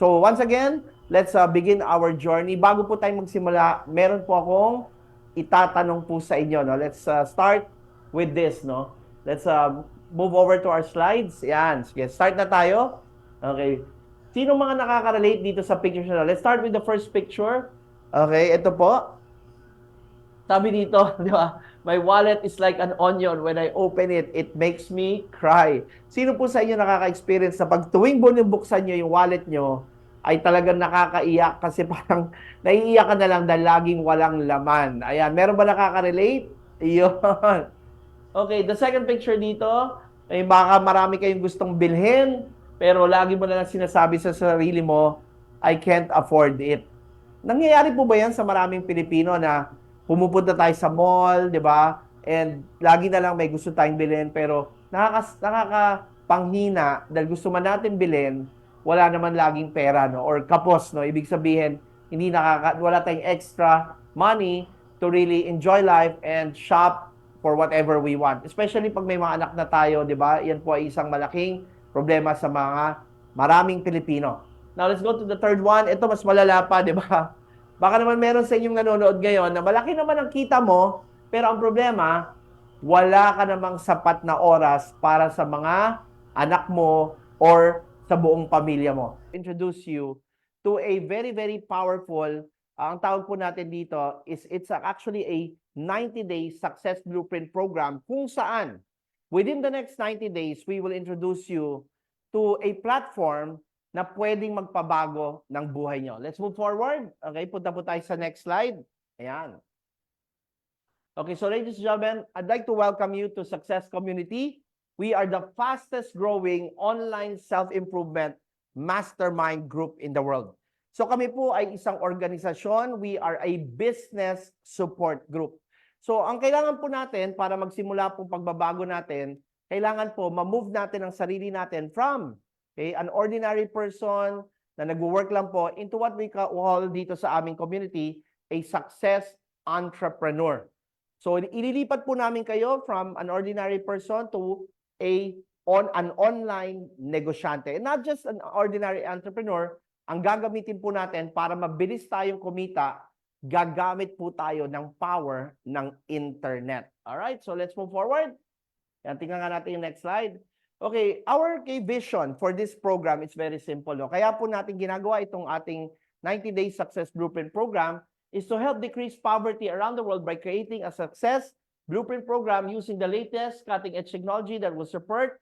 So once again, let's begin our journey. Bago po tayo magsimula, meron po akong itatanong po sa inyo. No? Let's start with this. No? Let's move over to our slides. Yan. Sige, start na tayo. Okay. Sino mga nakaka-relate dito sa picture na? Let's start with the first picture. Okay, ito po. Sabi dito, di ba? My wallet is like an onion. When I open it, it makes me cry. Sino po sa inyo nakaka-experience na pag tuwing buksan nyo yung wallet nyo, ay talagang nakakaiyak kasi parang naiiyak ka na lang dahil laging walang laman. Ayan, meron ba nakaka-relate? Iyon. Okay, the second picture dito, ay baka marami kayong gustong bilhin, pero lagi mo na lang sinasabi sa sarili mo, I can't afford it. Nangyayari po ba yan sa maraming Pilipino na pumupunta tayo sa mall, di ba? And lagi na lang may gusto tayong bilhin, pero nakakapanghina dahil gusto man natin bilhin, wala naman laging pera, no? Or kapos, no? Ibig sabihin, wala tayong extra money to really enjoy life and shop for whatever we want. Especially pag may mga anak na tayo, di ba? Yan po ay isang malaking problema sa mga maraming Pilipino. Now, let's go to the third one. Ito, mas malala pa, di ba? Baka naman meron sa inyong nanonood ngayon na malaki naman ang kita mo, pero ang problema, wala ka namang sapat na oras para sa mga anak mo or sa buong pamilya mo. Introduce you to a very, very powerful, ang tawag po natin dito is it's actually a 90-day success blueprint program kung saan within the next 90 days, we will introduce you to a platform na pwedeng magpabago ng buhay nyo. Let's move forward. Okay, punta po tayo sa next slide. Ayan. Okay, so ladies and gentlemen, I'd like to welcome you to Success Community. We are the fastest growing online self-improvement mastermind group in the world. So kami po ay isang organisasyon. We are a business support group. So ang kailangan po natin para magsimula po pagbabago natin, kailangan po ma-move natin ang sarili natin from an ordinary person na nagwo-work lang po into what we call dito sa aming community, a success entrepreneur. So ililipat po namin kayo from an ordinary person to an online negosyante. And not just an ordinary entrepreneur, ang gagamitin po natin para mabilis tayong kumita, gagamit po tayo ng power ng internet. Alright, so let's move forward. Yan, tingnan nga natin yung next slide. Okay, our vision for this program is very simple. No? Kaya po natin ginagawa itong ating 90-day success blueprint program is to help decrease poverty around the world by creating a success blueprint program using the latest cutting-edge technology that will support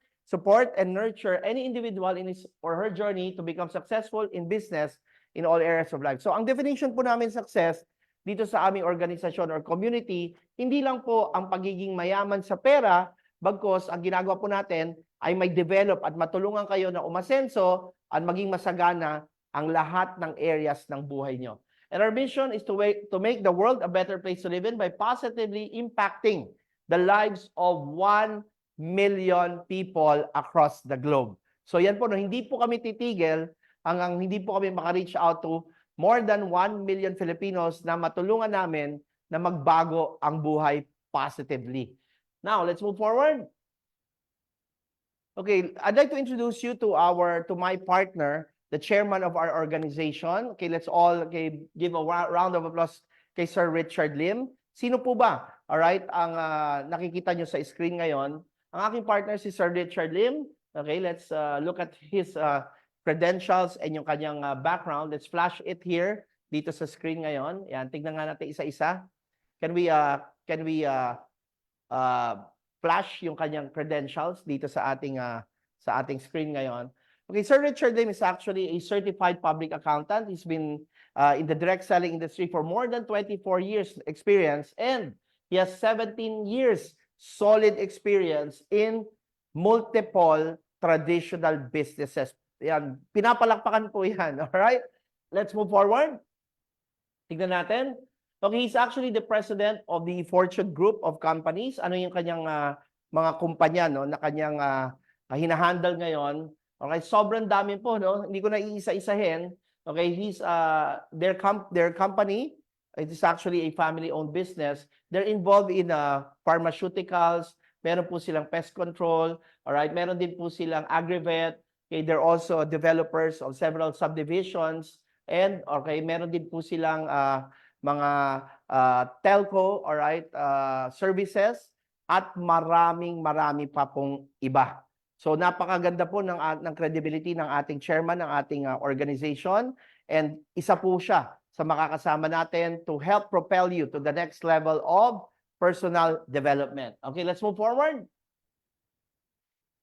and nurture any individual in his or her journey to become successful in business in all areas of life. So ang definition po namin success dito sa aming organisasyon or community, hindi lang po ang pagiging mayaman sa pera, bagkos ang ginagawa po natin ay may develop at matulungan kayo na umasenso at maging masagana ang lahat ng areas ng buhay nyo. And our mission is to make the world a better place to live in by positively impacting the lives of 1 million people across the globe. So yan po, no, hindi po kami titigil hanggang hindi po kami maka-reach out to more than 1 million Filipinos na matulungan namin na magbago ang buhay positively. Now, let's move forward. Okay, I'd like to introduce you to my partner, the chairman of our organization. Okay, let's all give a round of applause kay Sir Richard Lim. Sino po ba? All right, ang nakikita nyo sa screen ngayon. Ang aking partner si Sir Richard Lim. Okay, let's look at his credentials and yung kanyang background. Let's flash it here dito sa screen ngayon. Yan, tignan nga natin isa-isa. Can we flash yung kanyang credentials dito sa ating screen ngayon. Okay, Sir Richard Lim is actually a certified public accountant. He's been in the direct selling industry for more than 24 years experience, and he has 17 years solid experience in multiple traditional businesses. Yan, pinapalakpakan po yan. All right? Let's move forward. Tignan natin. Okay, he's actually the president of the Fortune Group of Companies. Ano yung kanyang mga kumpanya, no, na kanyang hinahandle ngayon. Okay, sobrang dami po, no? Hindi ko na iisa-isahin. Okay, he's their company, it is actually a family-owned business. They're involved in pharmaceuticals, meron po silang pest control, all right? Meron din po silang agrivet, Okay, they're also developers of several subdivisions. And okay, meron din po silang mga telco, alright, services at marami pa pong iba. So napakaganda po ng credibility ng ating chairman ng ating organization, and isa po siya sa makakasama natin to help propel you to the next level of personal development. Okay, let's move forward.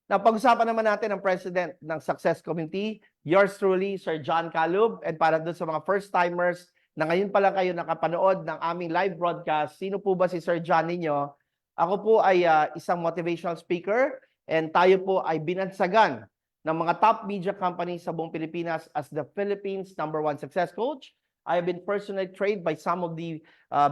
Now, pag-usapan naman natin ang president ng Success Community, yours truly, Sir John Calub. And para doon sa mga first-timers na ngayon pa lang kayo nakapanood ng aming live broadcast, sino po ba si Sir John ninyo? Ako po ay isang motivational speaker, and tayo po ay binansagan ng mga top media companies sa buong Pilipinas as the Philippines' #1 success coach. I have been personally trained by some of the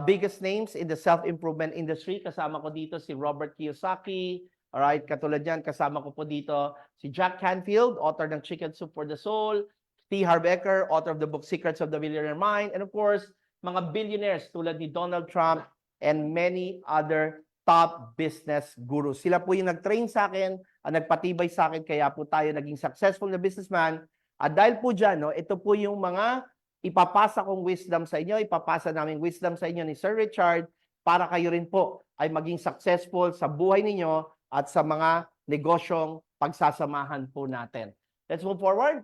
biggest names in the self-improvement industry. Kasama ko dito si Robert Kiyosaki. Alright, katulad yan, kasama ko po dito si Jack Canfield, author ng Chicken Soup for the Soul, T. Harv Eker, author of the book Secrets of the Millionaire Mind, and of course, mga billionaires tulad ni Donald Trump and many other top business gurus. Sila po yung nag-train sa akin, nagpatibay sa akin, kaya po tayo naging successful na businessman. At dahil po dyan, no, ito po yung mga ipapasa kong wisdom sa inyo, ipapasa namin wisdom sa inyo ni Sir Richard para kayo rin po ay maging successful sa buhay ninyo at sa mga negosyong pagsasamahan po natin. Let's move forward.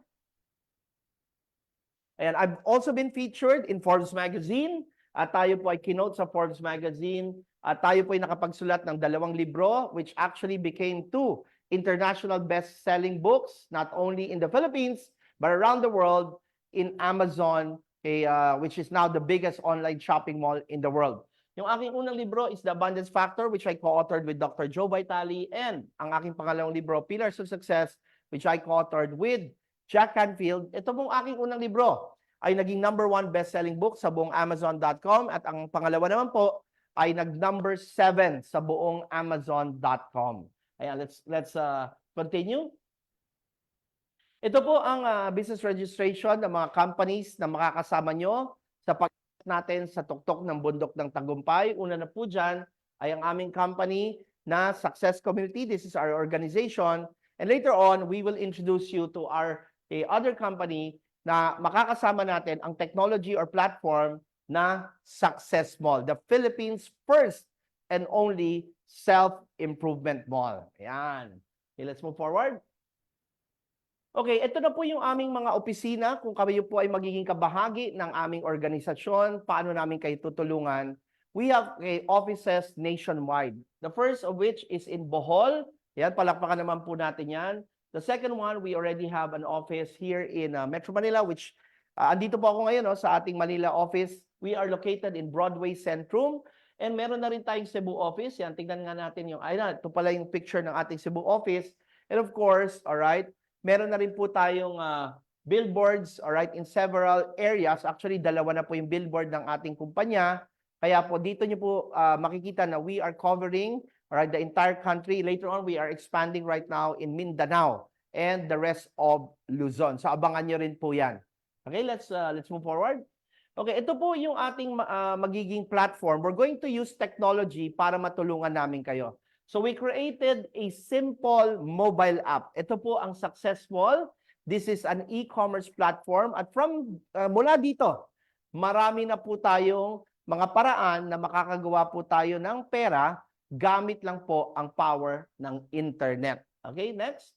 And I've also been featured in Forbes Magazine. At tayo po ay kinote sa Forbes Magazine. At tayo po ay nakapagsulat ng 2 libro, which actually became 2 international best-selling books, not only in the Philippines, but around the world in Amazon, which is now the biggest online shopping mall in the world. Yung aking unang libro is The Abundance Factor, which I co-authored with Dr. Joe Vitale, and ang aking pangalawang libro, Pillars of Success, which I co-authored with Jack Canfield. Ito pong aking unang libro ay naging #1 best-selling book sa buong Amazon.com, at ang pangalawa naman po ay nag-7 sa buong Amazon.com. Ayan, let's continue. Ito po ang business registration ng mga companies na makakasama nyo sa natin sa tuktok ng bundok ng tagumpay. Una na po dyan ay ang aming company na Success Community. This is our organization. And later on, we will introduce you to our other company na makakasama natin ang technology or platform na Success Mall, the Philippines' first and only self-improvement mall. Ayan. Okay, let's move forward. Okay, ito na po yung aming mga opisina. Kung kayo po ay magiging kabahagi ng aming organisasyon, paano namin kayo tutulungan? We have offices nationwide. The first of which is in Bohol. Yan, palakpakan naman po natin yan. The second one, we already have an office here in Metro Manila, which andito po ako ngayon sa ating Manila office. We are located in Broadway Centrum. And meron na rin tayong Cebu office. Yan, tignan nga natin yung, ito pala yung picture ng ating Cebu office. And of course, alright, meron na rin po tayong billboards, alright, in several areas. Actually, 2 na po yung billboard ng ating kumpanya. Kaya po, dito nyo po makikita na we are covering, alright, the entire country. Later on, we are expanding right now in Mindanao and the rest of Luzon. So, abangan nyo rin po yan. Okay, let's move forward. Okay, ito po yung ating magiging platform. We're going to use technology para matulungan namin kayo. So we created a simple mobile app. Ito po ang Success Mall. This is an e-commerce platform. At mula dito, marami na po tayong mga paraan na makakagawa po tayo ng pera gamit lang po ang power ng internet. Okay, next.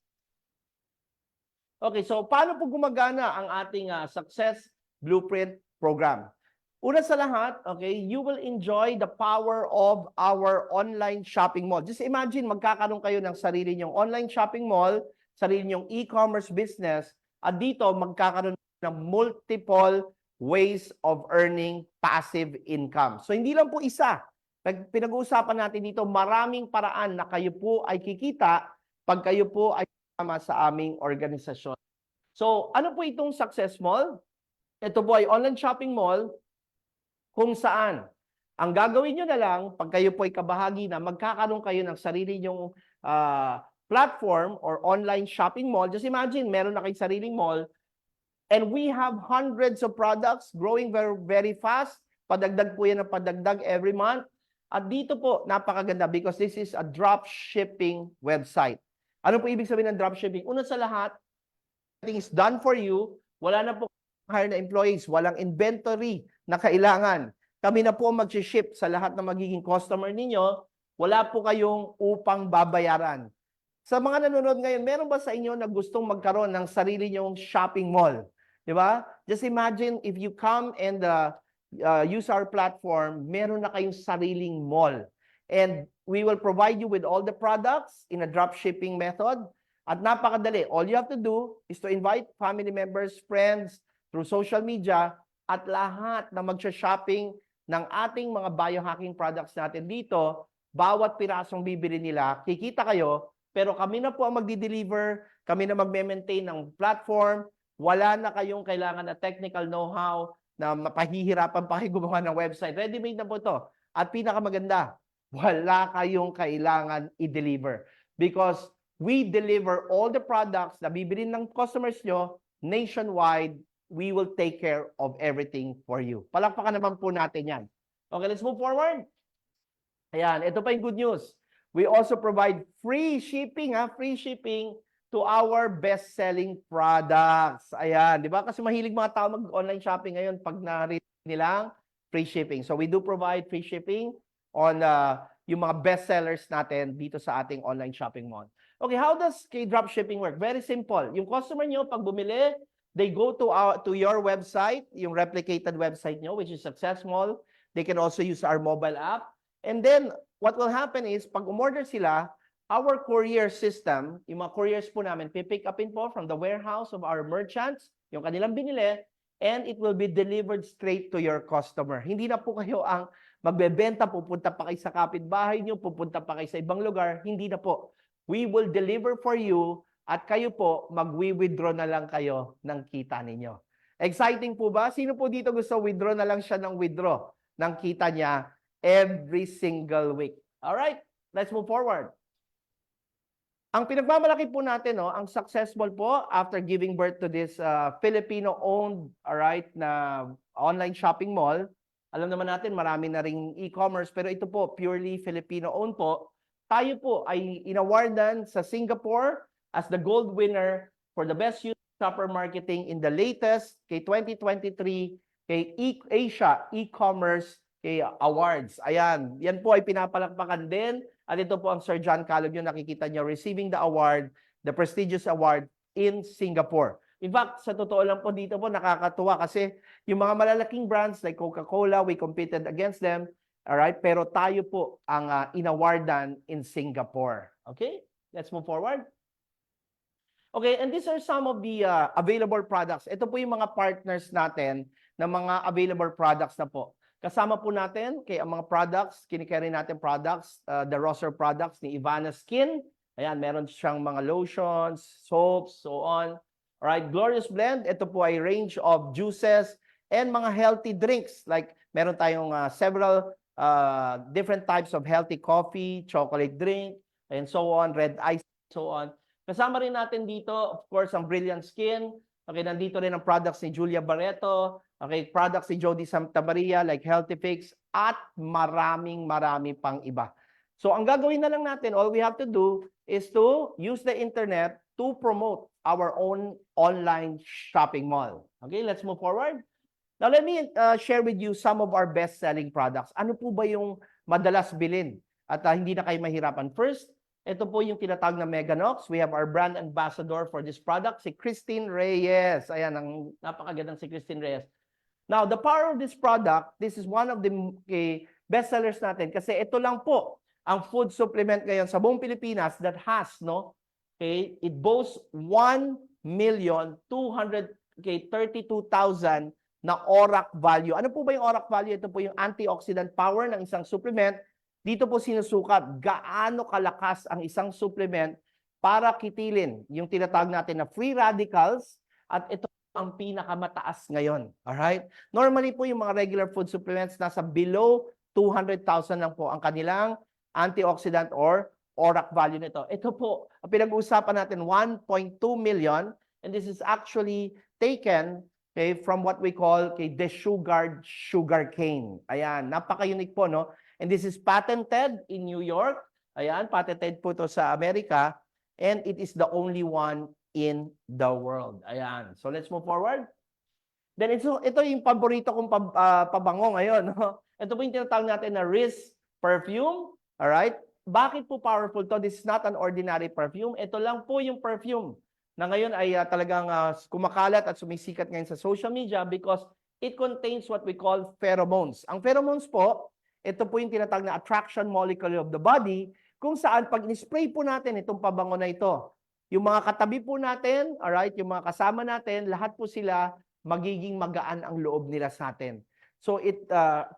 Okay, so paano po gumagana ang ating Success Blueprint program? Una sa lahat, okay, you will enjoy the power of our online shopping mall. Just imagine, magkakaroon kayo ng sarili nyong online shopping mall, sarili nyong e-commerce business, at dito magkakaroon ng multiple ways of earning passive income. So hindi lang po isa. Pinag-uusapan natin dito, maraming paraan na kayo po ay kikita pag kayo po ay kasama sa aming organisasyon. So ano po itong Success Mall? Ito po ay online shopping mall kung saan ang gagawin nyo na lang, pag kayo po ay kabahagi na, magkakaroon kayo ng sarili nyong platform or online shopping mall. Just imagine, meron na kayong sariling mall, and we have hundreds of products growing very, very fast. Padagdag po yan ng padagdag every month. At dito po, napakaganda because this is a drop shipping website. Ano po ibig sabihin ng drop shipping? Una sa lahat, is done for you. Wala na po hire na employees, walang inventory na kailangan. Kami na po mag-ship sa lahat ng magiging customer ninyo. Wala po kayong upang babayaran. Sa mga nanonood ngayon, meron ba sa inyo na gustong magkaroon ng sarili nyong shopping mall? Di ba? Just imagine if you come and use our platform, meron na kayong sariling mall. And we will provide you with all the products in a drop shipping method. At napakadali. All you have to do is to invite family members, friends, through social media, at lahat na magsha-shopping ng ating mga biohacking products natin dito, bawat pirasong bibili nila, kikita kayo, pero kami na po ang magdi-deliver, kami na magme-maintain ng platform, wala na kayong kailangan na technical know-how na mapahihirapan pa kayo gumawa ng website. Ready-made na po ito. At pinakamaganda, wala kayong kailangan i-deliver. Because we deliver all the products na bibili ng customers nyo nationwide. We will take care of everything for you. Palakpakan naman po natin yan. Okay, let's move forward. Ayan, ito pa yung good news. We also provide free shipping, free shipping to our best-selling products. Ayan, di ba? Kasi mahilig mga tao mag-online shopping ngayon pag na-read nilang free shipping. So we do provide free shipping on yung mga best-sellers natin dito sa ating online shopping mall. Okay, how does K-drop shipping work? Very simple. Yung customer nyo, pag bumili, they go to your website, yung replicated website nyo, which is Success Mall. They can also use our mobile app. And then, what will happen is, pag umorder sila, our courier system, yung mga couriers po namin, pipick upin po from the warehouse of our merchants, yung kanilang binili, and it will be delivered straight to your customer. Hindi na po kayo ang magbebenta, pupunta pa kayo sa kapitbahay nyo, pupunta pa kayo sa ibang lugar. Hindi na po. We will deliver for you at kayo po, mag-withdraw na lang kayo ng kita ninyo. Exciting po ba? Sino po dito gusto withdraw na lang siya ng withdraw ng kita niya every single week? Alright, let's move forward. Ang pinagmamalaki po natin, ang successful po after giving birth to this Filipino-owned, alright, na online shopping mall. Alam naman natin, marami na ring e-commerce, pero ito po, purely Filipino-owned po. Tayo po ay inawardan sa Singapore as the gold winner for the best shopper marketing in the latest kay 2023 kay Asia e-commerce awards. Ayan, yan po ay pinapalakpakan din. At ito po ang Sir John Calog yung nakikita nyo receiving the award, the prestigious award in Singapore. In fact, sa totoo lang po dito po nakakatuwa kasi yung mga malalaking brands like Coca-Cola, we competed against them. Alright, pero tayo po ang inawardan in Singapore. Okay, let's move forward. Okay, and these are some of the available products. Ito po yung mga partners natin na mga available products na po. Kasama po natin kay ang mga products, kinikerry natin products, the roster products ni Ivana Skin. Ayan, meron siyang mga lotions, soaps, so on. Alright, Glorious Blend. Ito po ay range of juices and mga healthy drinks. Like meron tayong several different types of healthy coffee, chocolate drink, and so on, red ice, so on. Kasama rin natin dito, of course, ang Brilliant Skin. Okay, nandito rin ang products ni Julia Barreto. Okay, products ni Jody Santa Maria like Healthy Fix at marami pang iba. So, ang gagawin na lang natin, all we have to do is to use the internet to promote our own online shopping mall. Okay, let's move forward. Now, let me share with you some of our best-selling products. Ano po ba yung madalas bilhin at hindi na kayo mahirapan? First, ito po yung tinatawag na Meganox. We have our brand ambassador for this product, si Christine Reyes. Ayan, ang napakagandang si Christine Reyes. Now, the power of this product, this is one of the best sellers natin kasi ito lang po ang food supplement ngayon sa buong Pilipinas that has, it boasts 1,232,000 na ORAC value. Ano po ba yung ORAC value? Ito po yung antioxidant power ng isang supplement. Dito po sinusukat gaano kalakas ang isang supplement para kitilin yung tinatawag natin na free radicals at ito ang pinakamataas ngayon. Alright? Normally po yung mga regular food supplements nasa below 200,000 lang po ang kanilang antioxidant or ORAC value nito. Ito po, ang pinag-uusapan natin 1.2 million and this is actually taken from what we call desugared sugarcane. Ayan, napaka-unique po, no? And this is patented in New York. Ayan, patented po to sa Amerika and it is the only one in the world. Ayan. So let's move forward. Then ito yung paborito kong pabango ngayon. No? Ito po yung tinatawag natin na Rizz perfume. Alright? Bakit po powerful to? This is not an ordinary perfume. Ito lang po yung perfume na ngayon ay talagang kumakalat at sumisikat ngayon sa social media because it contains what we call pheromones. Ang pheromones po, ito po yung tinatawag na attraction molecule of the body kung saan pag in-spray po natin itong pabango na ito, yung mga katabi po natin, alright, yung mga kasama natin, lahat po sila magiging magaan ang loob nila sa atin. So,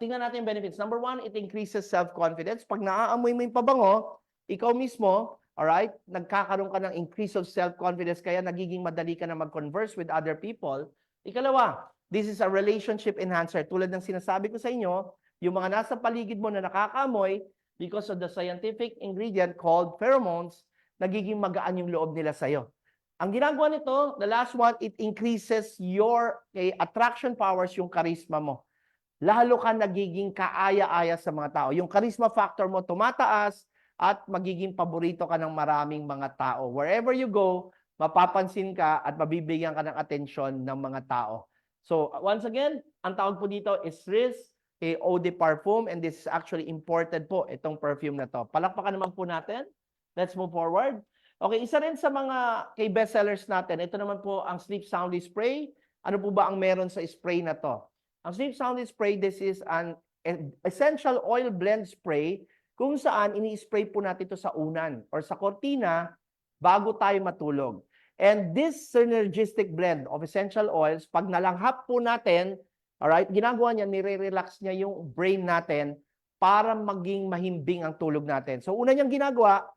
tingnan natin yung benefits. Number one, it increases self-confidence. Pag naaamoy mo yung pabango, ikaw mismo, alright, nagkakaroon ka ng increase of self-confidence, kaya nagiging madali ka na mag-converse with other people. Ikalawa, this is a relationship enhancer. Tulad ng sinasabi ko sa inyo, yung mga nasa paligid mo na nakakaamoy, because of the scientific ingredient called pheromones, nagiging magaan yung loob nila sa'yo. Ang ginagawa nito, the last one, it increases your attraction powers, yung charisma mo. Lalo ka nagiging kaaya-aya sa mga tao. Yung charisma factor mo tumataas at magiging paborito ka ng maraming mga tao. Wherever you go, mapapansin ka at mabibigyan ka ng atensyon ng mga tao. So, once again, ang tawag po dito is Rizz Eau de Parfum, and this is actually imported po, itong perfume na to. Palakpakan naman po natin. Let's move forward. Okay, isa rin sa mga kay bestsellers natin, ito naman po ang Sleep Soundly Spray. Ano po ba ang meron sa spray na to? Ang Sleep Soundly Spray, this is an essential oil blend spray kung saan ini-spray po natin ito sa unan or sa kortina bago tayo matulog. And this synergistic blend of essential oils, pag nalanghap po natin, alright, ginagawa niya, nire-relax niya yung brain natin para maging mahimbing ang tulog natin. So una niyang ginagawa,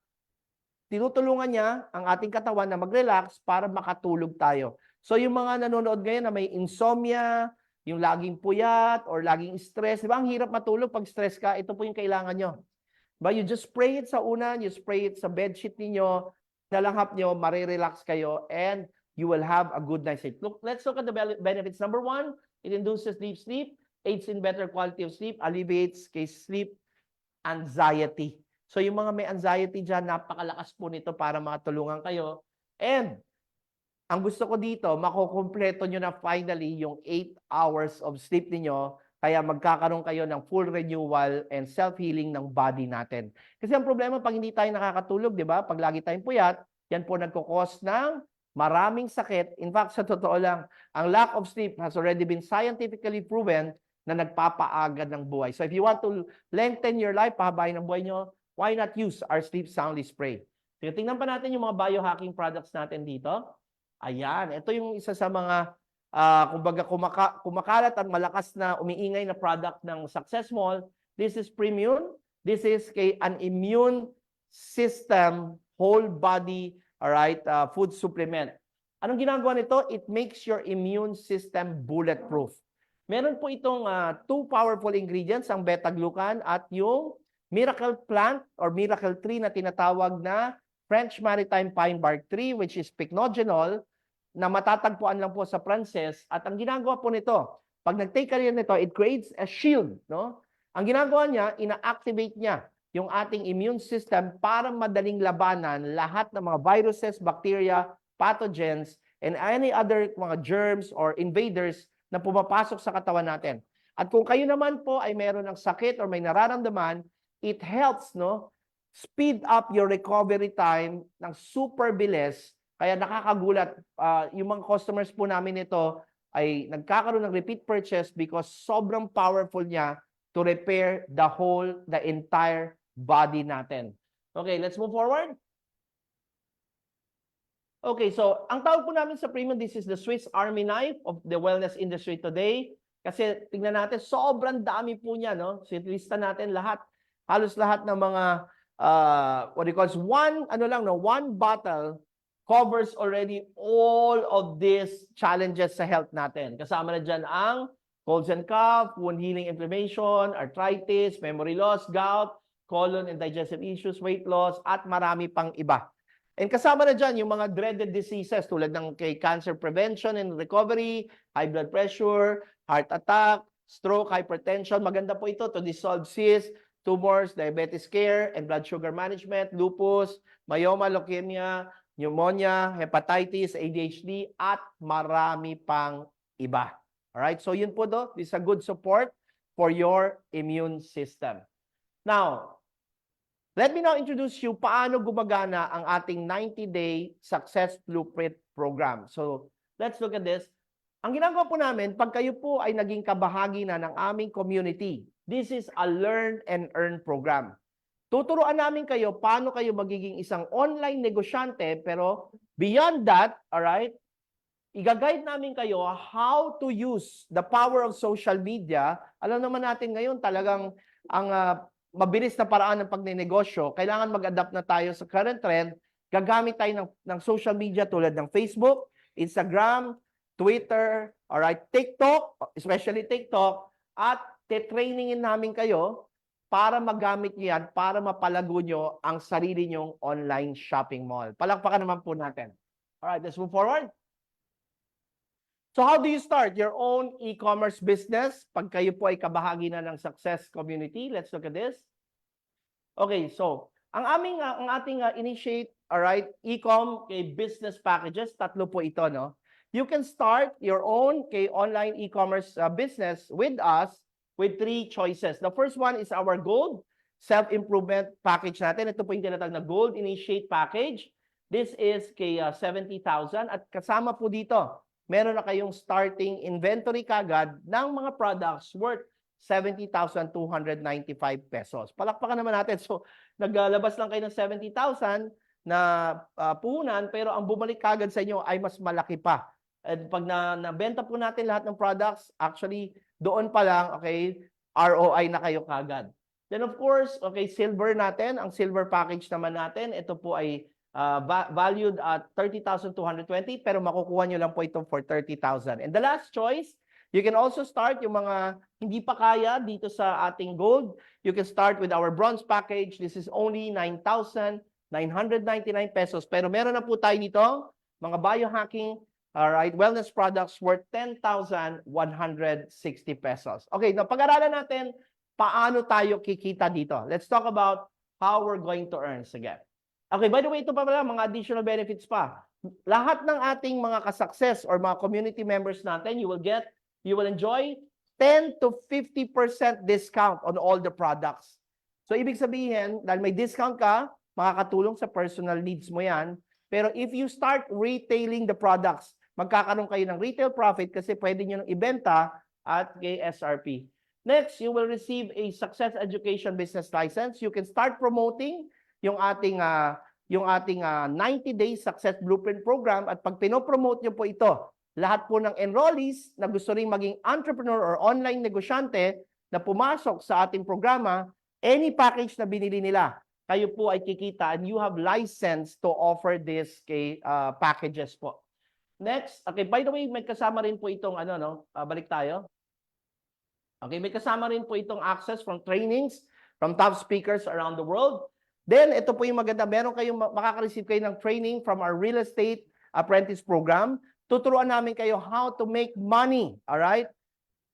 tinutulungan niya ang ating katawan na mag-relax para makatulog tayo. So yung mga nanonood ngayon na may insomnia, yung laging puyat or laging stress, di ba? Ang hirap matulog pag stress ka, ito po yung kailangan nyo. But you just spray it sa unan, you spray it sa bedsheet ninyo, nalanghap nyo, marirelax kayo, and you will have a good night's sleep. Look, let's look at the benefits. Number one, it induces deep sleep, aids in better quality of sleep, alleviates sleep anxiety. So yung mga may anxiety dyan, napakalakas po nito para makatulungan kayo. And ang gusto ko dito, makukumpleto nyo na finally yung 8 hours of sleep niyo, kaya magkakaroon kayo ng full renewal and self-healing ng body natin. Kasi ang problema, pag hindi tayo nakakatulog, di ba? Pag lagi tayong puyat, yan po nagkukos ng maraming sakit. In fact, sa totoo lang, ang lack of sleep has already been scientifically proven na nagpapaagad ng buhay. So if you want to lengthen your life, pahabayin ang buhay nyo, why not use our Sleep Soundly Spray? So, tingnan pa natin yung mga biohacking products natin dito. Ayan, ito yung isa sa mga kumbaga kumakalat at malakas na umiingay na product ng Success Mall. This is Premium. This is an immune system, whole body, alright, food supplement. Anong ginagawa nito? It makes your immune system bulletproof. Meron po itong two powerful ingredients, ang beta-glucan at yung miracle plant or miracle tree na tinatawag na French Maritime Pine Bark Tree, which is pycnogenol, na matatagpuan lang po sa Pranses. At ang ginagawa po nito, pag nag-take kayo nito, it creates a shield. No? Ang ginagawa niya, ina-activate niya yung ating immune system para madaling labanan lahat ng mga viruses, bacteria, pathogens, and any other mga germs or invaders na pumapasok sa katawan natin. At kung kayo naman po ay meron ng sakit or may nararamdaman, it helps, no, speed up your recovery time ng super bilis. Kaya nakakagulat, yung mga customers po namin ito ay nagkakaroon ng repeat purchase because sobrang powerful niya to repair the entire body natin. Okay, let's move forward. Okay, so ang tawag po namin sa Premium, this is the Swiss Army knife of the wellness industry today. Kasi tingnan natin, sobrang dami po niya, no? So lista natin lahat, halos lahat ng mga what do you call it? One bottle covers already all of these challenges sa health natin. Kasama na dyan ang colds and cough, wound healing, inflammation, arthritis, memory loss, gout, colon and digestive issues, weight loss, at marami pang iba. And kasama na dyan yung mga dreaded diseases tulad ng kay cancer prevention and recovery, high blood pressure, heart attack, stroke, hypertension. Maganda po ito to dissolve cysts, tumors, diabetes care, and blood sugar management, lupus, myoma, leukemia, pneumonia, hepatitis, ADHD, at marami pang iba. Alright, so yun po do, this is a good support for your immune system. Now, let me now introduce you paano gumagana ang ating 90-day Success Blueprint program. So, let's look at this. Ang ginagawa po namin, pag kayo po ay naging kabahagi na ng aming community, this is a learn and earn program. Tuturuan namin kayo paano kayo magiging isang online negosyante, pero beyond that, alright, i-guide namin kayo how to use the power of social media. Alam naman natin ngayon talagang ang mabilis na paraan ng pagnenegosyo, kailangan mag-adapt na tayo sa current trend. Gagamit tayo ng social media tulad ng Facebook, Instagram, Twitter, alright, TikTok, especially TikTok, at te-trainingin namin kayo para magamit niyo yan, para mapalago nyo ang sarili nyong online shopping mall. Palakpakan naman po natin. Alright, let's move forward. So how do you start your own e-commerce business? Pag kayo po ay kabahagi na ng Success Community, let's look at this. Okay, so ang ating initiate, alright, e-com business packages, tatlo po ito, no? You can start your own online e-commerce business with us with 3 choices. The first one is our Gold Self-Improvement Package natin. Ito po yung tinatawag na Gold Initiate Package. This is 70,000 at kasama po dito, meron na kayong starting inventory kagad ng mga products worth 70,295 pesos. Palakpakan naman natin. So, naglalabas lang kayo ng 70,000 na puhunan, pero ang bumalik kagad sa inyo ay mas malaki pa. At pag nabenta po natin lahat ng products, actually, doon pa lang, okay, ROI na kayo kagad. Then of course, okay, silver natin, ang silver package naman natin, ito po ay valued at 30,220, pero makukuha nyo lang po ito for 30,000. And the last choice, you can also start yung mga hindi pa kaya dito sa ating gold. You can start with our bronze package. This is only 9,999 pesos. Pero meron na po tayo nito, mga biohacking, alright, wellness products worth 10,160 pesos. Okay, now pag-aralan natin paano tayo kikita dito. Let's talk about how we're going to earn again. Okay, by the way, ito pa pala, mga additional benefits pa. Lahat ng ating mga ka-success or mga community members natin, you will enjoy 10 to 50% discount on all the products. So, ibig sabihin, dahil may discount ka, makakatulong sa personal needs mo yan. Pero if you start retailing the products, magkakaroon kayo ng retail profit kasi pwede nyo nang ibenta at kay SRP. Next, you will receive a Success Education Business License. You can start promoting yung ating 90-day Success Blueprint Program at pag pinopromote nyo po ito, lahat po ng enrollees na gusto rin maging entrepreneur or online negosyante na pumasok sa ating programa, any package na binili nila, kayo po ay kikita and you have license to offer this packages po. Next, okay, by the way, may kasama rin po itong balik tayo. Okay, may kasama rin po itong access from trainings from top speakers around the world. Then, ito po yung maganda, meron kayong makaka-receive kayo ng training from our real estate apprentice program. Tuturuan namin kayo how to make money, alright?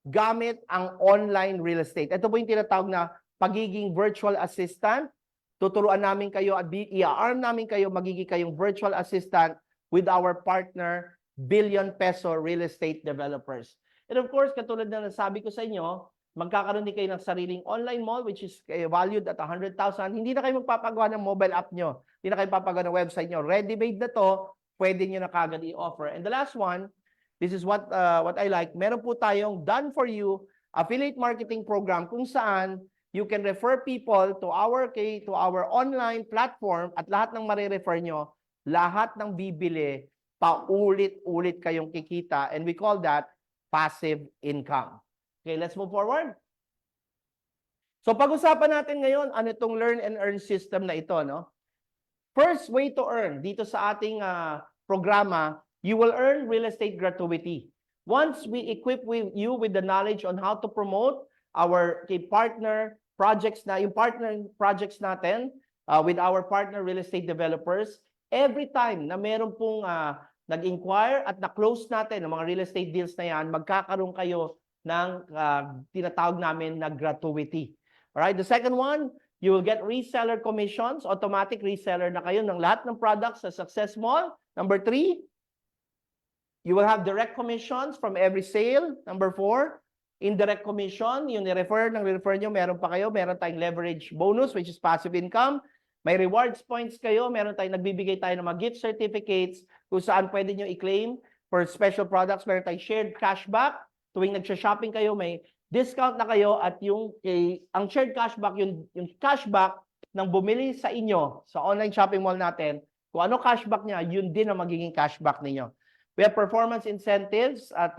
Gamit ang online real estate. Ito po yung tinatawag na pagiging virtual assistant. Tuturuan namin kayo at i-arm namin kayo, magiging kayong virtual assistant with our partner, billion-peso real estate developers. And of course, katulad na nasabi ko sa inyo, magkakaroon din kayo ng sariling online mall which is valued at 100,000. Hindi na kayo magpapagawa ng mobile app nyo. Hindi na kayo papagawa ng website nyo. Ready-made na to, pwede nyo na kagad i-offer. And the last one, this is what I like. Meron po tayong done for you affiliate marketing program kung saan you can refer people to our online platform at lahat ng marirefer nyo, lahat ng bibili, paulit-ulit kayong kikita. And we call that passive income. Okay, let's move forward. So pag-usapan natin ngayon, ano itong learn and earn system na ito, no? First way to earn dito sa ating programa, you will earn real estate gratuity. Once we equip you with the knowledge on how to promote our partner projects yung partner projects natin with our partner real estate developers, every time na meron pong nag-inquire at na-close natin ng mga real estate deals na yan, magkakaroon kayo ng tinatawag namin na gratuity. Alright, the second one, You will get reseller commissions, automatic reseller na kayo ng lahat ng products sa Success Mall. Number 3, you will have direct commissions from every sale. Number 4, indirect commission, yung ni-refer nyo, meron pa kayo, meron tayong leverage bonus, which is passive income. May rewards points kayo, meron tayong nagbibigay tayo ng mga gift certificates kung saan pwede nyo i-claim for special products. Meron tayong shared cashback. Tuwing nagsha-shopping kayo, may discount na kayo at ang shared cashback, yung cashback ng bumili sa inyo sa online shopping mall natin, kung ano cashback niya, yun din ang magiging cashback ninyo. We have performance incentives at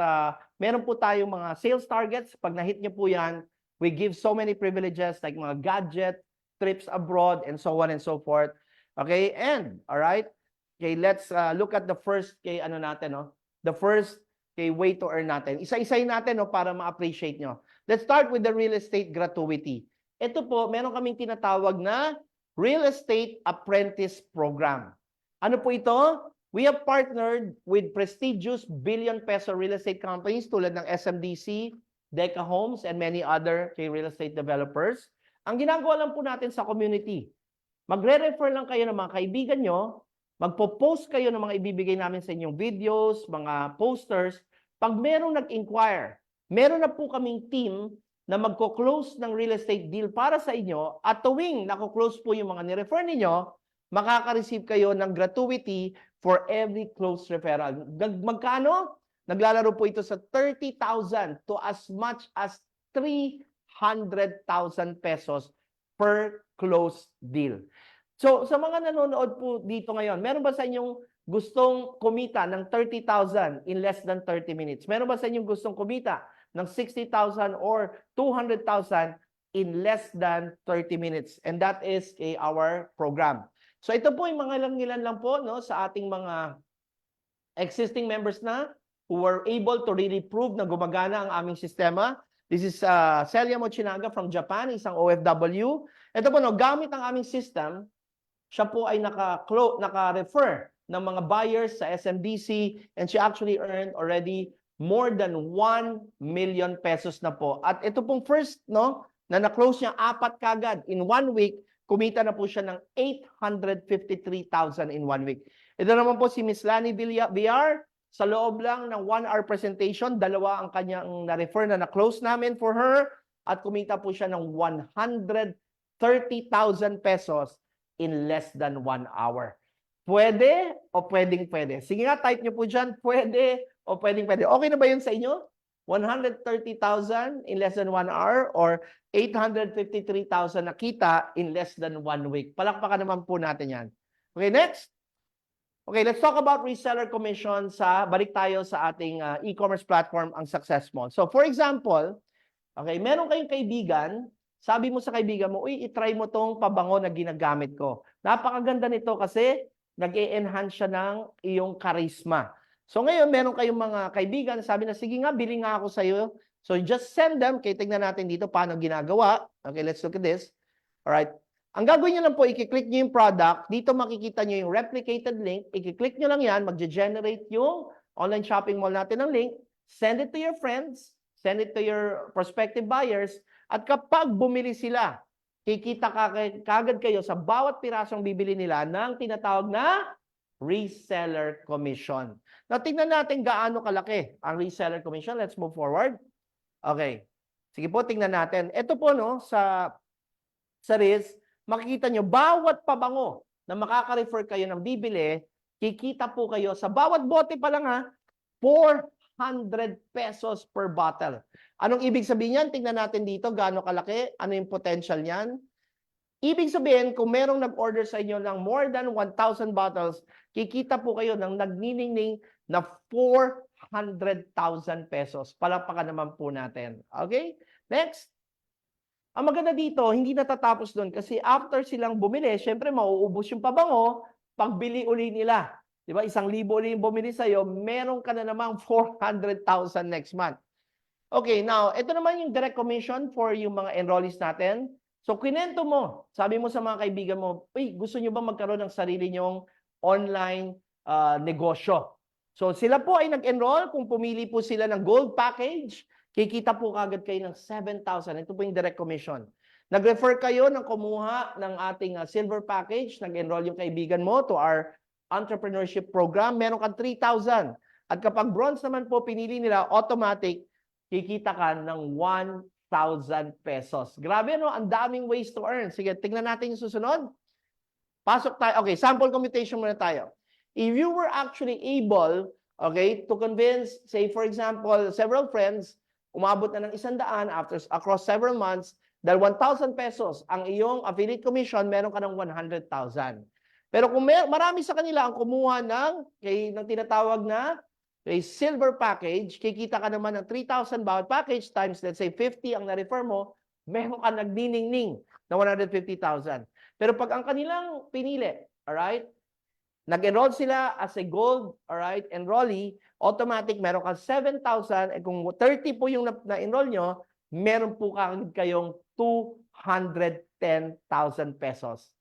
meron po tayong mga sales targets. Pag na-hit nyo po yan, we give so many privileges like mga gadget, trips abroad, and so on and so forth. Okay, and, all right, okay, let's look at the first, the first way to earn natin. Isa-isayin natin para ma-appreciate nyo. Let's start with the real estate gratuity. Ito po, meron kaming tinatawag na Real Estate Apprentice Program. Ano po ito? We have partnered with prestigious billion-peso real estate companies tulad ng SMDC, Deca Homes, and many other real estate developers. Ang ginagawa lang po natin sa community, magre-refer lang kayo ng mga kaibigan nyo, magpo-post kayo ng mga ibibigay namin sa inyong videos, mga posters. Pag merong nag-inquire, meron na po kaming team na magko-close ng real estate deal para sa inyo at tuwing nako-close po yung mga ni-refer ninyo, makaka-receive kayo ng gratuity for every close referral. Magkano? Naglalaro po ito sa 30,000 to as much as 300,000 pesos per close deal. So, sa mga nanonood po dito ngayon, meron ba sa inyong gustong kumita ng 30,000 in less than 30 minutes? Meron ba sa inyong gustong kumita ng 60,000 or 200,000 in less than 30 minutes? And that is our program. So, ito po yung mga ilan lang po sa ating mga existing members na who were able to really prove na gumagana ang aming sistema. This is Celia Mochinaga from Japan, isang OFW. Ito po, gamit ang aming system, siya po ay naka-refer ng mga buyers sa SMDC and she actually earned already more than 1 million pesos na po. At ito pong first, na na-close niya 4 kagad in 1 week, kumita na po siya ng 853,000 in 1 week. Ito naman po si Miss Lani VR, sa loob lang ng 1 hour presentation, 2 ang kanyang na-refer na na-close namin for her at kumita po siya ng 130,000 pesos in less than 1 hour. Pwede o pwedeng-pwede? Sige nga, type nyo po dyan, pwede o pwedeng-pwede. Okay na ba yun sa inyo? 130,000 in less than 1 hour or 853,000 na kita in less than 1 week. Palakpakan naman po natin yan. Okay, next. Okay, let's talk about reseller commission balik tayo sa ating e-commerce platform, ang Success Mall. So, for example, okay, meron kayong kaibigan, sabi mo sa kaibigan mo, uy, itry mo tong pabango na ginagamit ko. Napakaganda nito kasi nag-e-enhance siya ng iyong charisma. So ngayon, meron kayong mga kaibigan, sabi na, sige nga, bili nga ako sa'yo. So just send them. Okay, tignan natin dito paano ginagawa. Okay, let's look at this. Alright. Ang gagawin nyo lang po, i-click nyo yung product. Dito makikita nyo yung replicated link. I-click nyo lang yan, mag-generate yung online shopping mall natin ng link. Send it to your friends. Send it to your prospective buyers. At kapag bumili sila, kikita kagad kayo sa bawat pirasong bibili nila ng tinatawag na reseller commission. Now, tingnan natin gaano kalaki ang reseller commission. Let's move forward. Okay. Sige po, tingnan natin. Ito po, sa Riz, makikita nyo, bawat pabango na makaka-refer kayo ng bibili, kikita po kayo sa bawat bote pa lang 400 pesos per bottle. Anong ibig sabihin yan? Tingnan natin dito gaano kalaki, ano yung potential niyan. Ibig sabihin, kung merong nag-order sa inyo ng more than 1,000 bottles, kikita po kayo ng nagniningning na 400,000 pesos. Palakpakan naman po natin. Okay? Next. Ang maganda dito, hindi natatapos doon kasi after silang bumili, syempre mauubos yung pabango, pagbili uli nila. Diba? 1,000 uli yung bumili sa'yo, meron ka na namang 400,000 next month. Okay, now, ito naman yung direct commission for yung mga enrollees natin. So, kinento mo, sabi mo sa mga kaibigan mo, uy, gusto nyo ba magkaroon ng sarili nyong online negosyo? So, sila po ay nag-enroll. Kung pumili po sila ng gold package, kikita po kagad kayo ng 7,000. Ito po yung direct commission. Nag-refer kayo ng kumuha ng ating silver package, nag-enroll yung kaibigan mo to our entrepreneurship program, meron kang 3,000. At kapag bronze naman po pinili nila, automatic, kikita ka ng 1,000 pesos. Grabe, no? Ang daming ways to earn. Sige, tingnan natin yung susunod. Pasok tayo. Okay, sample computation muna tayo. If you were actually able, okay, to convince, say for example, several friends, umabot na ng 100 across several months, dahil 1,000 pesos ang iyong affiliate commission, meron ka ng 100,000. Pero kung marami sa kanila ang kumuha ng tinatawag na silver package, kikita ka naman ng 3,000 bawat package times, let's say 50 ang na-refer mo, meron ka nagniningning na 150,000. Pero pag ang kanilang pinili, alright, nag-enroll sila as a gold, alright, enrollee, automatic meron kang 7,000, eh kung 30 po yung na-enroll nyo, meron po kayong 210,000 pesos.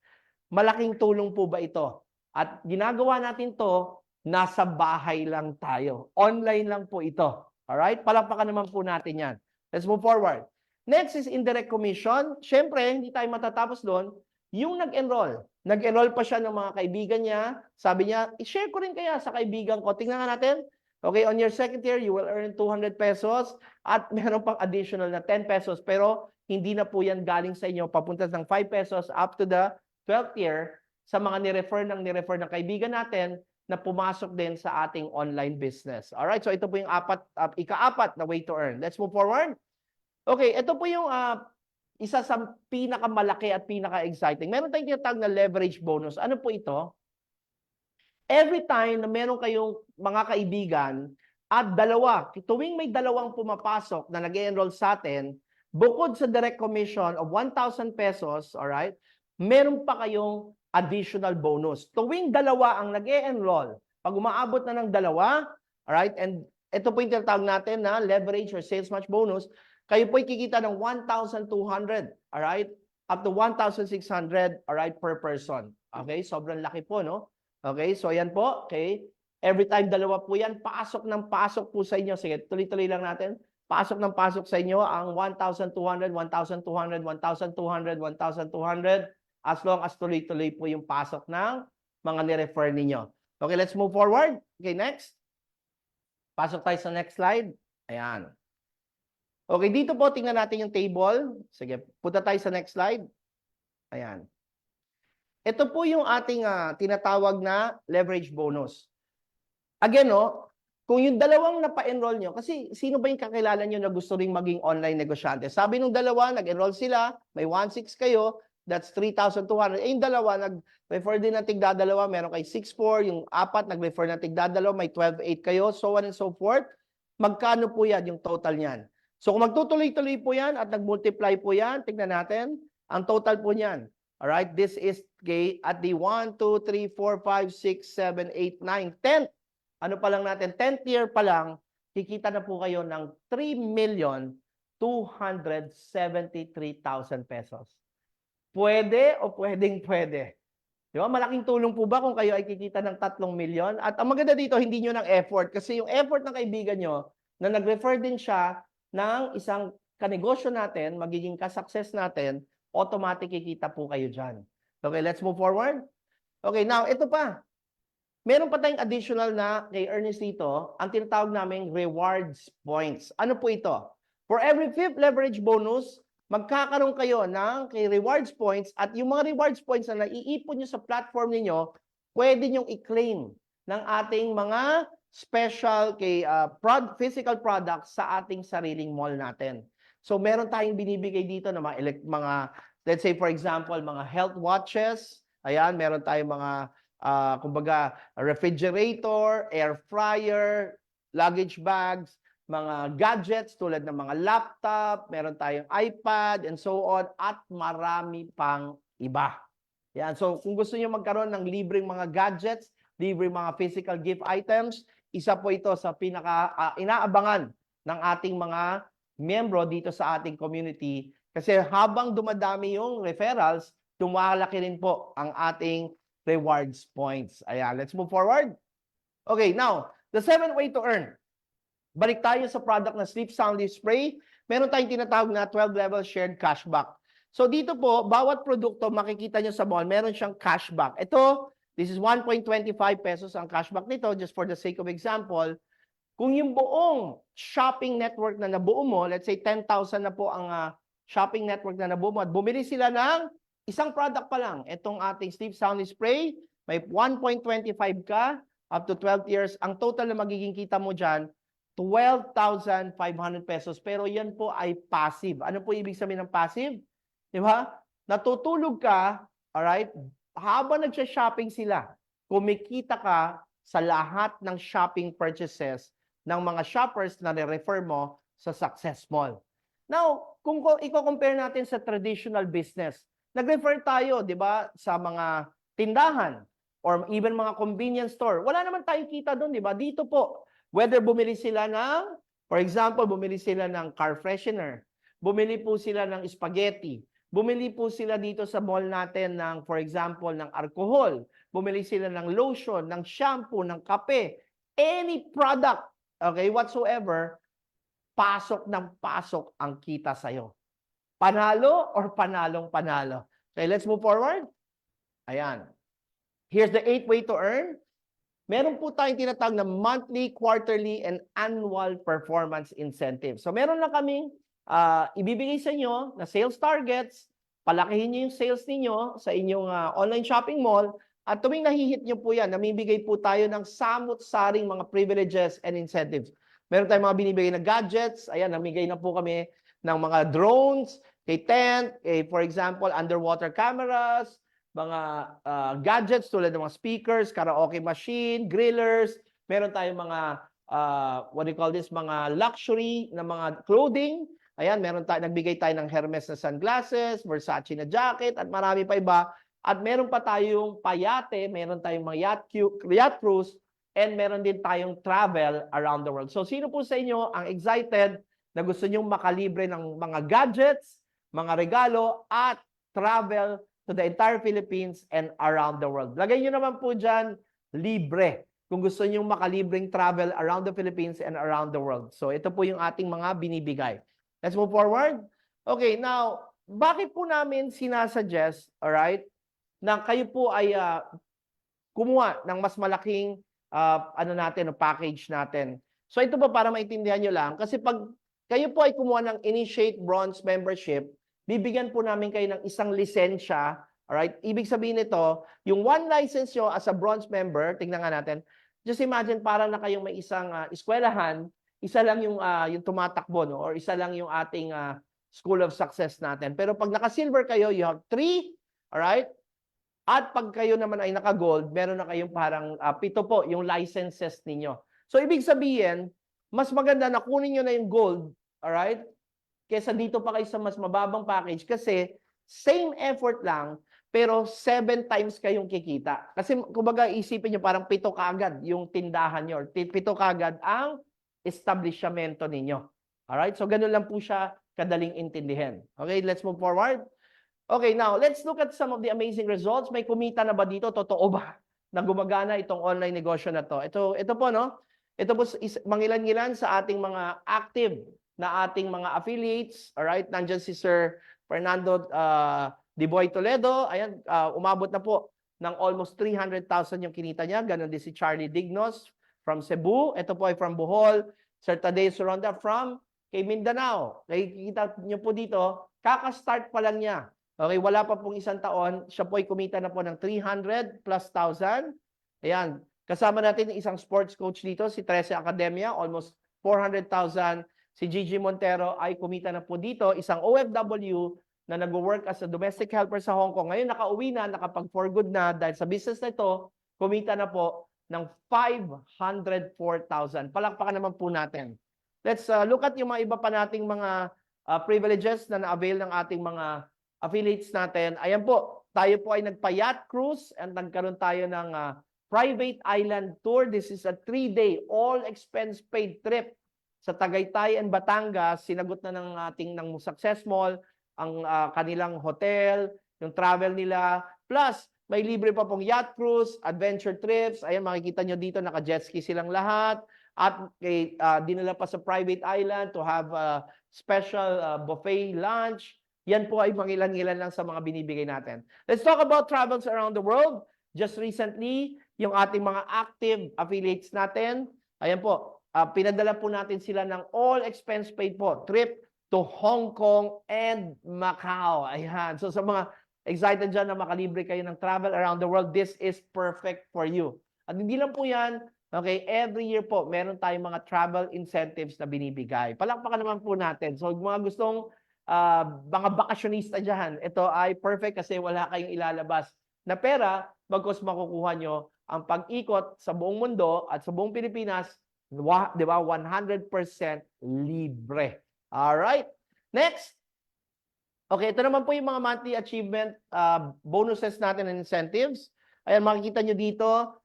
Malaking tulong po ba ito? At ginagawa natin to, nasa bahay lang tayo. Online lang po ito. Alright? Palakpakan naman po natin yan. Let's move forward. Next is indirect commission. Siyempre, hindi tayo matatapos doon. Yung nag-enroll. Nag-enroll pa siya ng mga kaibigan niya. Sabi niya, i-share ko rin kaya sa kaibigan ko. Tingnan nga natin. Okay, on your second year, you will earn 200 pesos at meron pang additional na 10 pesos. Pero hindi na po yan galing sa inyo. Papunta ng 5 pesos up to the 12th year sa mga nirefer ng kaibigan natin na pumasok din sa ating online business. Alright, so ito po yung ika-apat na way to earn. Let's move forward. Okay, ito po yung isa sa pinakamalaki at pinaka-exciting. Meron tayong tinatawag na leverage bonus. Ano po ito? Every time na meron kayong mga kaibigan at tuwing may dalawang pumapasok na nag-enroll sa atin, bukod sa direct commission of 1,000 pesos, alright, meron pa kayong additional bonus. Tuwing dalawa ang nag-enroll, pag umaabot na ng dalawa, alright, and ito po yung tinatawag natin na leverage or sales match bonus, kayo po'y kikita ng 1,200, alright, up to 1,600, alright, per person. Okay, sobrang laki po, no? Okay, so yan po, okay. Every time dalawa po yan, pasok ng pasok po sa inyo. Sige, tuloy-tuloy lang natin. Pasok ng pasok sa inyo ang 1,200, 1,200, 1,200, 1,200, as long as tuloy-tuloy po yung pasok ng mga nirefer ninyo. Okay, let's move forward. Okay, next. Pasok tayo sa next slide. Ayan. Okay, dito po tingnan natin yung table. Sige, punta tayo sa next slide. Ayan. Ito po yung ating tinatawag na leverage bonus. Again, no, kung yung dalawang napa-enroll nyo, kasi sino ba yung kakilala nyo na gusto ring maging online negosyante? Sabi nung dalawa, nag-enroll sila, may 1,600 kayo, that's 3,200. Eh, yung dalawa, nag-refer din ng tigdadalawa, meron kay 6,400, yung apat, nag-refer ng tigdadalawa, may 12,800 kayo, so on and so forth. Magkano po yan yung total niyan? So kung magtutuloy-tuloy po yan at nag-multiply po yan, tignan natin, ang total po niyan. Alright, this is at the 1, 2, 3, 4, 5, 6, 7, 8, 9, 10th. Ano pa lang natin, 10th year pa lang, kikita na po kayo ng 3,273,000 pesos. Pwede o pwedeng-pwede? Di ba? Malaking tulong po ba kung kayo ay kikita ng 3 milyon? At ang maganda dito, hindi nyo ng effort. Kasi yung effort ng kaibigan nyo, na nag-refer din siya ng isang kanegosyo natin, magiging ka-success natin, automatic kikita po kayo dyan. Okay, let's move forward. Okay, now, ito pa. Meron pa tayong additional na kay Ernest dito, ang tinatawag naming rewards points. Ano po ito? For every 5th leverage bonus, magkakaroon kayo ng kay rewards points at yung mga rewards points na naiipon nyo sa platform ninyo, pwede nyong i-claim ng ating mga special kay physical products sa ating sariling mall natin. So meron tayong binibigay dito na mga let's say for example, mga health watches. Ayan, meron tayong mga kumbaga refrigerator, air fryer, luggage bags, mga gadgets tulad ng mga laptop, meron tayong iPad and so on at marami pang iba. Yan. So kung gusto niyo magkaroon ng libreng mga gadgets, libreng mga physical gift items, isa po ito sa pinaka inaabangan ng ating mga miyembro dito sa ating community kasi habang dumadami yung referrals, tumalaki rin po ang ating rewards points. Ayan, let's move forward. Okay, now, the 7th way to earn. Balik tayo sa product na Sleep Soundly Spray. Meron tayong tinatawag na 12 level shared cashback. So dito po, bawat produkto makikita nyo sa mall, meron siyang cashback. Ito, this is 1.25 pesos ang cashback nito, just for the sake of example. Kung yung buong shopping network na nabuo mo, let's say 10,000 na po ang shopping network na nabuo mo, at bumili sila ng isang product pa lang, itong ating Sleep Soundly Spray, may 1.25 ka, up to 12 years, ang total na magiging kita mo dyan, 12,500 pesos. Pero yan po ay passive. Ano po ibig sabihin ng passive? Di ba? Natutulog ka, alright, habang nagsha-shopping sila, kumikita ka sa lahat ng shopping purchases ng mga shoppers na re-refer mo sa Success Mall. Now, kung i-compare natin sa traditional business, nag-refer tayo, di ba, sa mga tindahan or even mga convenience store. Wala naman tayong kita doon, di ba? Dito po, whether bumili sila ng, for example, bumili sila ng car freshener, bumili po sila ng spaghetti, bumili po sila dito sa mall natin ng, for example, ng alcohol, bumili sila ng lotion, ng shampoo, ng kape, any product, okay, whatsoever, pasok ng pasok ang kita sa'yo. Panalo or panalong panalo. Okay, let's move forward. Ayan. Here's the 8th way to earn. Meron po tayong tinatawag na monthly, quarterly, and annual performance incentive. So meron na kaming ibibigay sa inyo na sales targets, palakihin niyo yung sales ninyo sa inyong online shopping mall, at tuwing nahihit niyo po yan, namibigay po tayo ng samot-saring mga privileges and incentives. Meron tayong mga binibigay na gadgets. Ayan, namigay na po kami ng mga drones, kay tent, for example, underwater cameras, mga gadgets tulad ng mga speakers, karaoke machine, grillers. Meron tayong mga, what do you call this, mga luxury na mga clothing. Ayan, nagbigay tayo ng Hermes na sunglasses, Versace na jacket, at marami pa iba. At meron pa tayong payate, meron tayong mga yacht cruise, and meron din tayong travel around the world. So sino po sa inyo ang excited na gusto nyong makalibre ng mga gadgets, mga regalo, at travel to the entire Philippines and around the world? Lagay nyo naman po dyan, libre. Kung gusto nyong makalibreng travel around the Philippines and around the world. So ito po yung ating mga binibigay. Let's move forward. Okay, now, bakit po namin sinasuggest, alright, na kayo po ay kumuha ng mas malaking package natin. So ito po para maintindihan nyo lang, kasi pag kayo po ay kumuha ng Initiate Bronze membership, bibigyan po namin kayo ng isang lisensya. Alright? Ibig sabihin nito, yung one license nyo as a bronze member, tingnan nga natin, just imagine parang na kayong may isang eskwelahan, isa lang yung tumatakbo, no? Or isa lang yung ating School of Success natin. Pero pag naka-silver kayo, you have 3, alright? At pag kayo naman ay naka-gold, meron na kayong parang 7 po yung licenses ninyo. So ibig sabihin, mas maganda na kunin nyo na yung gold, alright? Kesa dito pa kayo sa mas mababang package kasi same effort lang, pero 7 times kayong kikita. Kasi kumbaga isipin nyo parang 7 kaagad yung tindahan nyo. 7 kaagad ang establishmento ninyo. Alright? So ganun lang po siya kadaling intindihin. Okay, let's move forward. Okay, now let's look at some of the amazing results. May kumita na ba dito? Totoo ba na gumagana itong online negosyo na to? Ito po, no? Ito po mangilan-ngilan sa ating mga active na ating mga affiliates. Alright, nandiyan si Sir Fernando Diboy Toledo. Ayan, umabot na po ng almost 300,000 yung kinita niya. Ganon din si Charlie Dignos from Cebu. Ito po ay from Bohol. Sir Tadeo Soronda from kay Mindanao. Nakikita niyo po dito, kaka-start pa lang niya. Okay, wala pa pong isang taon, siya po ay kumita na po ng 300,000+. Ayan, kasama natin isang sports coach dito, si Trece Academia, almost 400,000. Si Gigi Montero ay kumita na po dito, isang OFW na nag-work as a domestic helper sa Hong Kong. Ngayon, nakauwi na, nakapag-for good na dahil sa business na ito, kumita na po ng 504,000. Palakpakan naman po natin. Let's look at yung mga iba pa nating mga privileges na na-avail ng ating mga affiliates natin. Ayan po, tayo po ay nagpa-yacht cruise and nagkaroon tayo ng private island tour. This is a 3-day all expense paid trip sa Tagaytay and Batangas. Sinagot na ng ating ng Success Mall ang kanilang hotel, yung travel nila. Plus, may libre pa pong yacht cruise, adventure trips. Ayan, makikita nyo dito, naka-jet ski silang lahat. At dinala pa sa private island to have a special buffet lunch. Yan po ay mangilan-ngilan lang sa mga binibigay natin. Let's talk about travels around the world. Just recently, yung ating mga active affiliates natin, ayan po, pinadala po natin sila ng all expense paid po, trip to Hong Kong and Macau. Ayan. So sa mga excited dyan na makalibre kayo ng travel around the world, this is perfect for you. At hindi lang po yan, okay, every year po, meron tayong mga travel incentives na binibigay. Palakpakan naman po natin. So mga gustong mga bakasyonista dyan, ito ay perfect kasi wala kayong ilalabas na pera, bagkus makukuha nyo ang pag-ikot sa buong mundo at sa buong Pilipinas, di ba, 100% libre. Alright, next. Okay, ito naman po yung mga monthly achievement bonuses natin and incentives. Ayan, makikita nyo dito,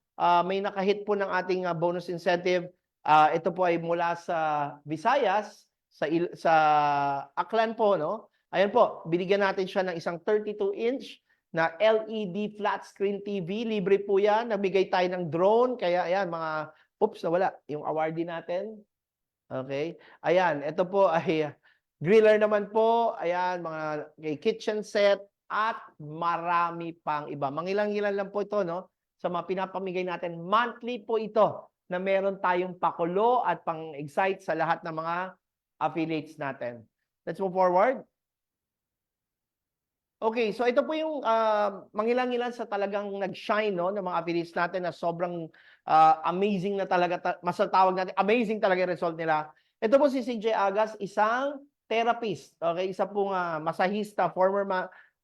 may nakahit po ng ating bonus incentive. Ito po ay mula sa Visayas, sa Aklan po, no? Ayan po, binigyan natin siya ng isang 32-inch na LED flat screen TV. Libre po yan. Nabigay tayo ng drone. Kaya ayan, mga, oops, nawala. Yung awardee natin. Okay. Ayan, ito po ay griller naman po. Ayan, mga kitchen set at marami pang iba. Mangilang-ilan lang po ito, no? Sa mga pinapamigay natin. Monthly po ito na meron tayong pakulo at pang-excite sa lahat ng mga affiliates natin. Let's move forward. Okay, so ito po yung mangilang-ilan sa talagang nag-shine, no, ng mga affiliates natin na sobrang amazing na talaga, masatawag natin, amazing talaga yung result nila. Ito po si CJ Agas, isang therapist, okay, isa pong masahista, former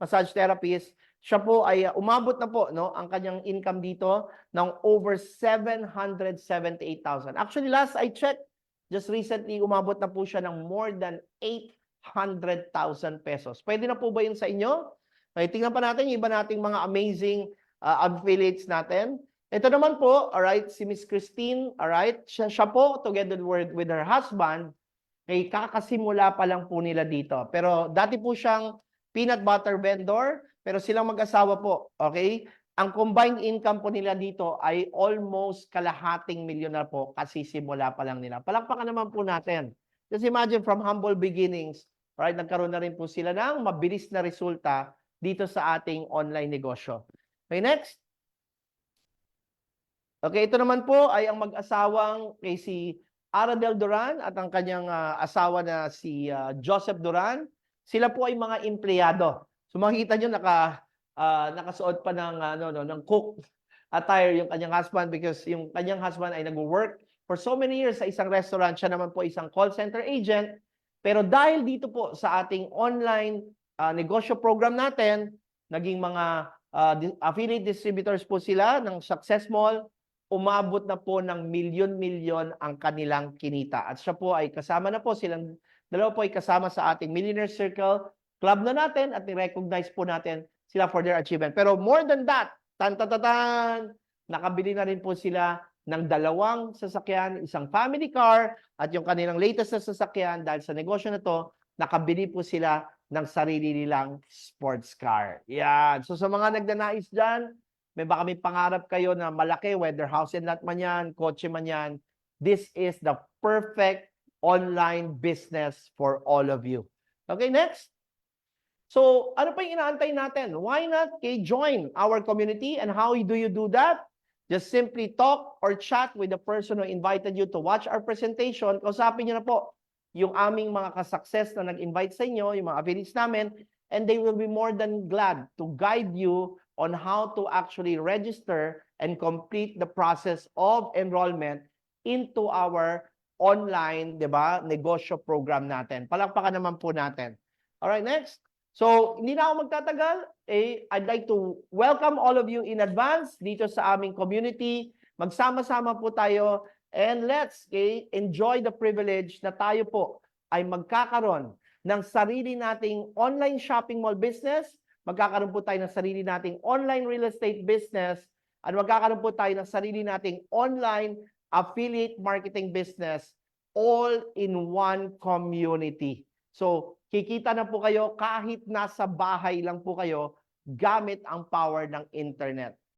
massage therapist. Siya po ay umabot na po, no, ang kanyang income dito ng over 778,000. Actually, last I checked, just recently, umabot na po siya ng more than 800,000 pesos. Pwede na po ba yun sa inyo? Okay, tingnan pa natin yung iba nating mga amazing affiliates natin. Ito naman po, alright, si Miss Christine, alright, siya po, together with her husband, ay kakasimula pa lang po nila dito. Pero dati po siyang peanut butter vendor, pero silang mag-asawa po, okay? Ang combined income po nila dito ay almost kalahating milyon na po kasi simula pa lang nila. Palakpakan naman po natin. Just imagine from humble beginnings, right? Nagkaroon na rin po sila ng mabilis na resulta dito sa ating online negosyo. Okay, next. Okay, ito naman po ay ang mag-asawang kay si Aradel Duran at ang kanyang asawa na si Joseph Duran. Sila po ay mga empleyado. So makikita nyo nakasuot pa ng ng cook attire yung kanyang husband because yung kanyang husband ay nag-work for so many years sa isang restaurant. Siya naman po isang call center agent. Pero dahil dito po sa ating online negosyo program natin, naging mga affiliate distributors po sila ng Success Mall, umabot na po ng milyon-milyon ang kanilang kinita. At siya po ay kasama na po, silang dalawa po ay kasama sa ating Millionaire Circle Club na natin at ni-recognize po natin sila for their achievement. Pero more than that, nakabili na rin po sila ng 2 sasakyan, isang family car, at yung kanilang latest na sasakyan, dahil sa negosyo na to, nakabili po sila ng sarili nilang sports car. Yan. So sa mga nagnanais dyan, may baka may pangarap kayo na malaki, whether house and lot man yan, kotse man yan, this is the perfect online business for all of you. Okay, next. So, ano pa yung inaantay natin? Why not join our community? And how do you do that? Just simply talk or chat with the person who invited you to watch our presentation. Kausapin niyo na po yung aming mga kasukses na nag-invite sa inyo, yung mga affiliates namin, and they will be more than glad to guide you on how to actually register and complete the process of enrollment into our online, di ba, negosyo program natin. Palakpakan naman po natin. Alright, next. So, hindi na ako magtatagal. I'd like to welcome all of you in advance dito sa aming community. Magsama-sama po tayo and let's enjoy the privilege na tayo po ay magkakaroon ng sarili nating online shopping mall business, magkakaroon po tayo ng sarili nating online real estate business, at magkakaroon po tayo ng sarili nating online affiliate marketing business all in one community. So, kikita na po kayo kahit nasa bahay lang po kayo gamit ang power ng internet.